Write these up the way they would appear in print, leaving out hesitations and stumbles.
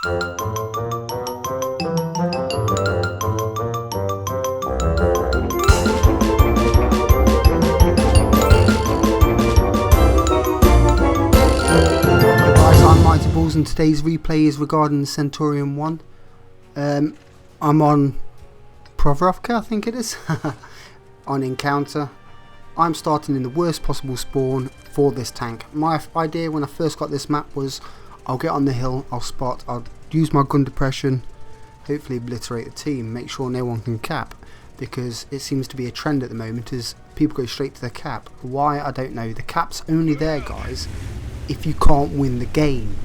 MightyBalls, and today's replay is regarding the Centurion 1. I'm on Provrovka, I think it is, on Encounter. I'm starting in the worst possible spawn for this tank. My idea when I first got this map was I'll get on the hill, I'll spot, I'll use my gun depression, hopefully obliterate the team, make sure no one can cap, because it seems to be a trend at the moment is people go straight to the cap. Why, I don't know. The cap's only there, guys, if you can't win the game.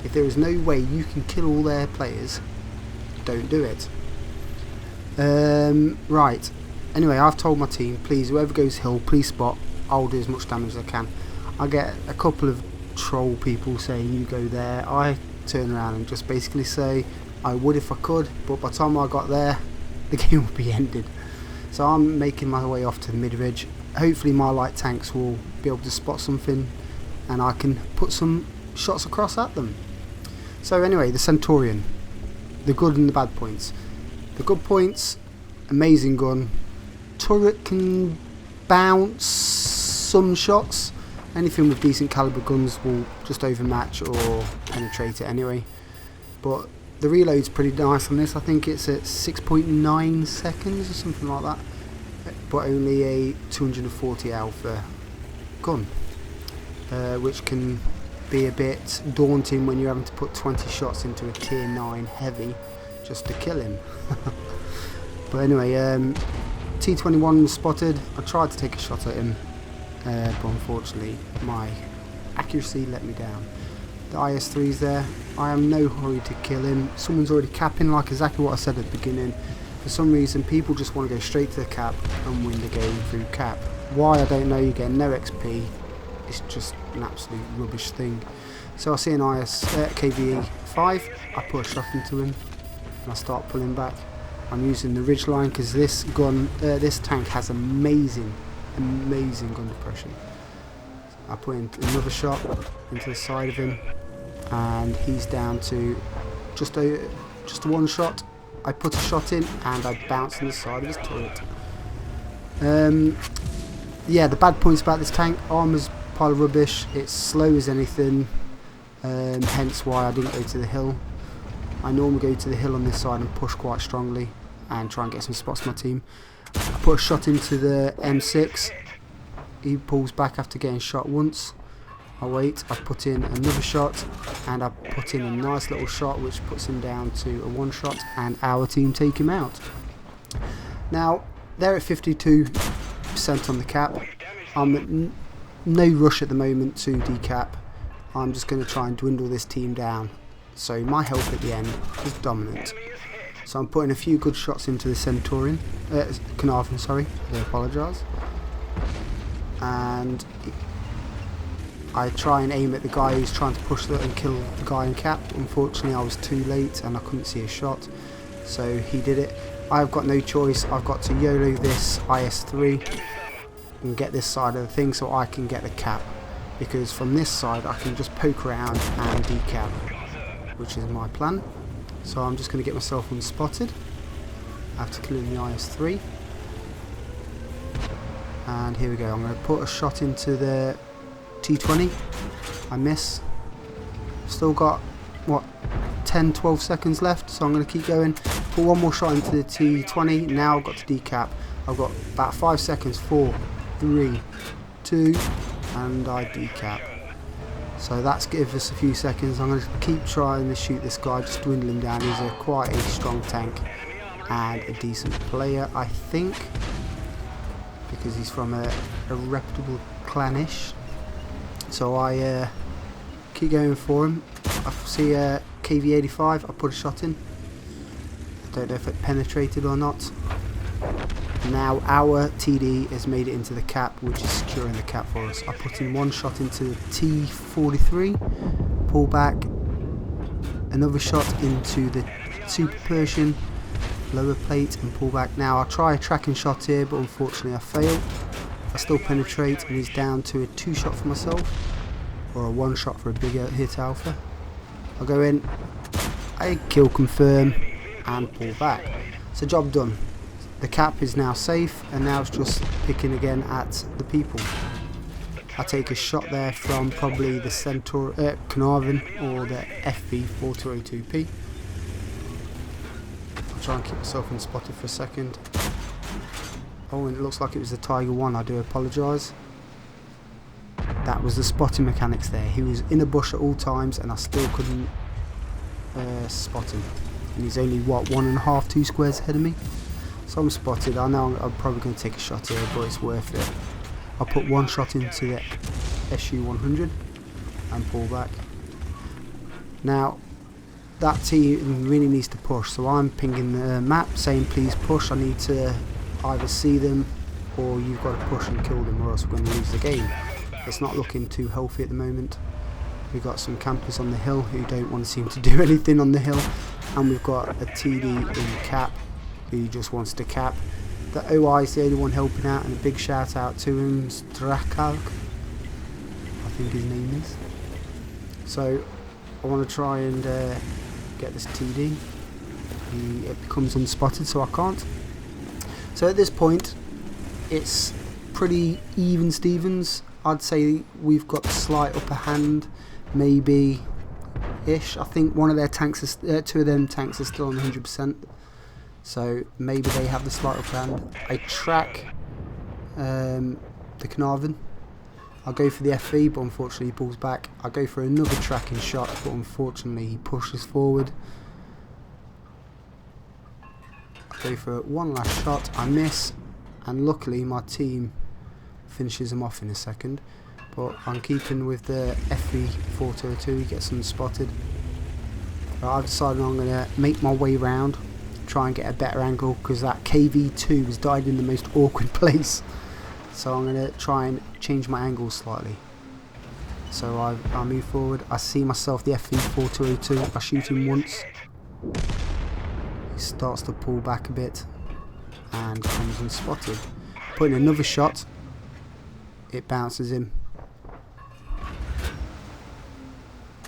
If there is no way you can kill all their players, don't do it. Right, anyway, I've told my team, please, whoever goes hill, please spot, I'll do as much damage as I can. I get a couple of troll people saying you go there. I turn around and just basically say I would if I could, but by the time I got there the game would be ended. So I'm making my way off to the mid ridge. Hopefully my light tanks will be able to spot something and I can put some shots across at them. So anyway, the Centurion, the good and the bad points. The good points, amazing gun, turret can bounce some shots. Anything with decent caliber guns will just overmatch or penetrate it anyway. But the reload's pretty nice on this. I think it's at 6.9 seconds or something like that, but only a 240 alpha gun, which can be a bit daunting when you're having to put 20 shots into a tier 9 heavy just to kill him. But anyway, T21 was spotted. I tried to take a shot at him, but unfortunately my accuracy let me down. The IS-3's there. I am no hurry to kill him. Someone's already capping, like exactly what I said at the beginning. For some reason people just want to go straight to the cap and win the game through cap. Why, I don't know. You get no XP. It's just an absolute rubbish thing. So I see an KVE 5, I put a shot into him and I start pulling back. I'm using the ridge line because this gun, this tank has amazing gun depression. I put in another shot into the side of him and he's down to just a one shot. I put a shot in and I bounced on the side of his turret. Yeah, the bad points about this tank: armor's pile of rubbish, it's slow as anything, hence why I didn't go to the hill. I normally go to the hill on this side and push quite strongly and try and get some spots for my team. I put a shot into the M6, he pulls back after getting shot once. I wait, I put in another shot and I put in a nice little shot which puts him down to a one shot and our team take him out. Now they're at 52% on the cap. I'm at no rush at the moment to decap. I'm just going to try and dwindle this team down, so my health at the end is dominant. So I'm putting a few good shots into the Centurion, Carnarvon, sorry, I apologise. And I try and aim at the guy who's trying to push that and kill the guy in cap. Unfortunately I was too late and I couldn't see a shot, so he did it. I've got no choice, I've got to YOLO this IS-3 and get this side of the thing so I can get the cap, because from this side I can just poke around and decap, which is my plan. So I'm just going to get myself unspotted after killing the IS-3. And here we go, I'm going to put a shot into the T20. I miss. Still got, what, 10-12 seconds left, so I'm going to keep going. Put one more shot into the T20. Now I've got to decap. I've got about 5 seconds. 4, 3, 2, and I decap. So that's give us a few seconds. I'm going to keep trying to shoot this guy, just dwindle him down. He's quite a strong tank and a decent player, I think, because he's from a reputable clanish. So I keep going for him. I see a KV85, I put a shot in. I don't know if it penetrated or not. Now our TD has made it into the cap, which is securing the cap for us. I put in one shot into the T43, pull back, another shot into the Super Persian, lower plate and pull back. Now I'll try a tracking shot here, but unfortunately I fail. I still penetrate and he's down to a 2 shot for myself, or a 1 shot for a bigger hit alpha. I'll go in, I kill confirm and pull back. So job done. The cap is now safe, and now it's just picking again at the people. I take a shot there from probably the Carnarvon or the FV4202P. I'll try and keep myself unspotted for a second. Oh, and it looks like it was the Tiger 1, I do apologise. That was the spotting mechanics there. He was in a bush at all times and I still couldn't spot him. And he's only, what, 1.5, 2 squares ahead of me? So I'm spotted. I know I'm probably going to take a shot here, but it's worth it. I'll put one shot into the SU-100 and pull back. Now, that team really needs to push, so I'm pinging the map saying please push. I need to either see them or you've got to push and kill them or else we're going to lose the game. It's not looking too healthy at the moment. We've got some campers on the hill who don't want to seem to do anything on the hill, and we've got a TD in cap who just wants to cap. The OI is the only one helping out, and a big shout out to him, Strakal, I think his name is. So I want to try and get this TD. It becomes unspotted, so I can't. So at this point it's pretty even Stevens. I'd say we've got a slight upper hand, maybe ish. I think one of their tanks is, two of them tanks are still on 100%, so maybe they have the slight upper hand. I track the Carnarvon. I'll go for the FV, but unfortunately he pulls back. I go for another tracking shot, but unfortunately he pushes forward. I go for one last shot, I miss, and luckily my team finishes him off in a second. But I'm keeping with the FV4202, he gets unspotted. But I've decided I'm going to make my way round, try and get a better angle, because that KV2 has died in the most awkward place. So I'm going to try and change my angle slightly. So I move forward, I see myself, the FV4202, I shoot him once. He starts to pull back a bit and comes unspotted. Putting another shot, it bounces him.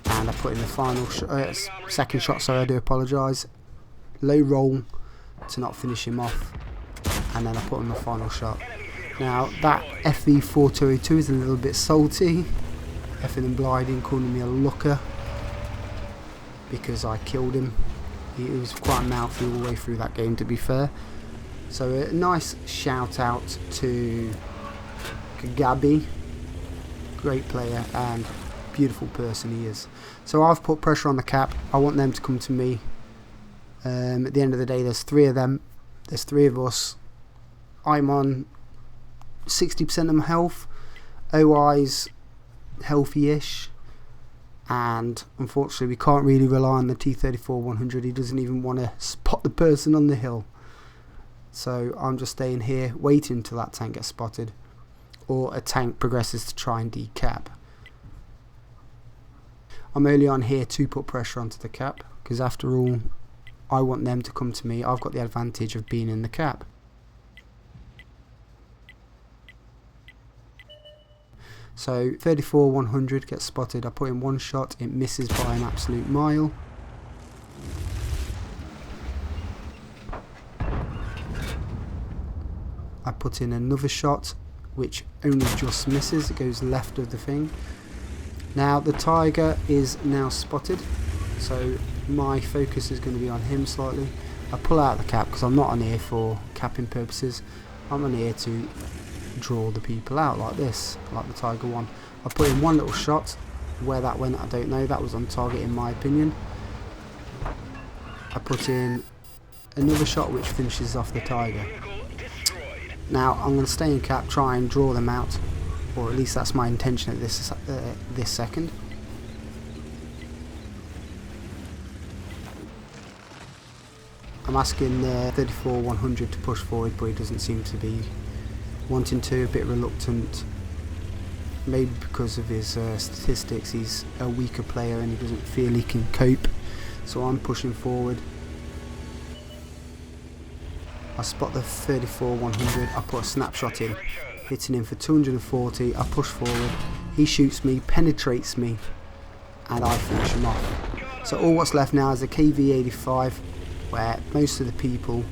And I put in the final second shot, so I do apologise. Low roll to not finish him off, and then I put in the final shot. Now that FV4202 is a little bit salty, effing and blinding, calling me a looker because I killed him. He was quite mouthy all the way through that game, to be fair. So a nice shout out to Gabi, great player and beautiful person he is. So I've put pressure on the cap. I want them to come to me. At the end of the day, there's three of them, there's three of us. I'm on 60% of my health, OI's healthy-ish, and unfortunately we can't really rely on the T-34-100. He doesn't even want to spot the person on the hill. So I'm just staying here waiting until that tank gets spotted, or a tank progresses to try and decap. I'm only on here to put pressure onto the cap, because after all I want them to come to me. I've got the advantage of being in the cap. So 34-100 gets spotted. I put in one shot, it misses by an absolute mile. I put in another shot which only just misses, it goes left of the thing. Now the Tiger is now spotted, so my focus is going to be on him slightly. I pull out the cap because I'm not on here for capping purposes. I'm on here to draw the people out like this, like the Tiger 1. I put in one little shot. Where that went I don't know, that was on target in my opinion. I put in another shot which finishes off the Tiger. Now I'm going to stay in cap, try and draw them out, or at least that's my intention at this second. I'm asking the 34-100 to push forward, but he doesn't seem to be wanting to, a bit reluctant. Maybe because of his statistics, he's a weaker player and he doesn't feel he can cope. So I'm pushing forward. I spot the 34-100, I put a snapshot in, hitting him for 240, I push forward, he shoots me, penetrates me, and I finish him off. So all what's left now is a KV85, where most of the people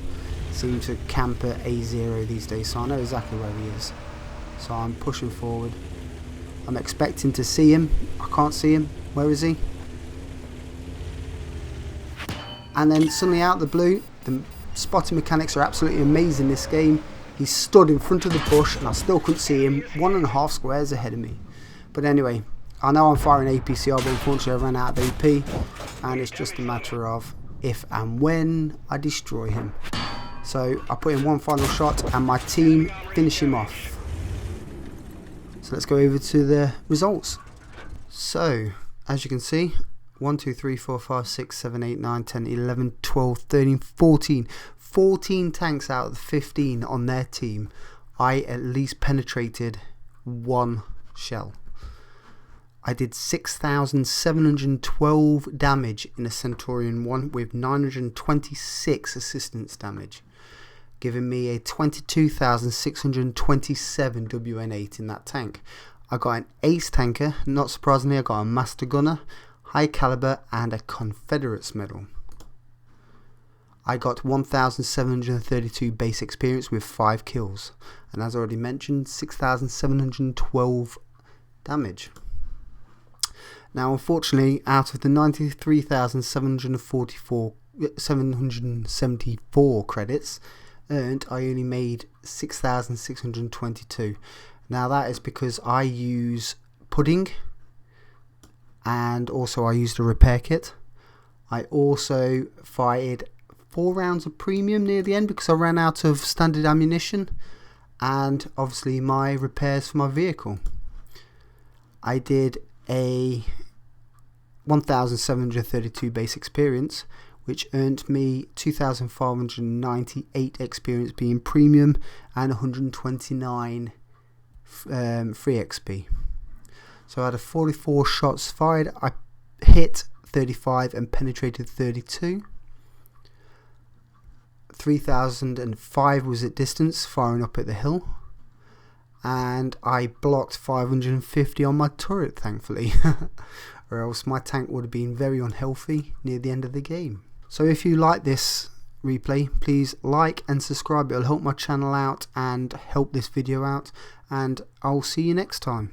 seem to camp at A0 these days, so I know exactly where he is. So I'm pushing forward. I'm expecting to see him. I can't see him. Where is he? And then suddenly out of the blue, the spotting mechanics are absolutely amazing this game. He stood in front of the bush and I still couldn't see him, 1.5 squares ahead of me. But anyway, I know I'm firing APCR, but unfortunately I ran out of AP, and it's just a matter of if and when I destroy him. So I put in one final shot and my team finish him off. So let's go over to the results. So as you can see, 1, 2, 3, 4, 5, 6, 7, 8, 9, 10, 11, 12, 13, 14. 14 tanks out of the 15 on their team. I at least penetrated one shell. I did 6,712 damage in a Centurion 1 with 926 assistance damage, giving me a 22,627 WN8 in that tank. I got an ace tanker, not surprisingly I got a master gunner, high caliber and a Confederates medal. I got 1,732 base experience with 5 kills, and as already mentioned, 6,712 damage. Now unfortunately, out of the 93,774 credits earned, I only made 6,622. Now that is because I use pudding, and also I used a repair kit. I also fired 4 rounds of premium near the end because I ran out of standard ammunition, and obviously my repairs for my vehicle. I did a 1,732 base experience, which earned me 2,598 experience being premium and 129 free XP. So I had 44 shots fired. I hit 35 and penetrated 32. 3,005 was at distance, firing up at the hill. And I blocked 550 on my turret, thankfully. Or else my tank would have been very unhealthy near the end of the game. So if you like this replay, please like and subscribe. It'll help my channel out and help this video out. And I'll see you next time.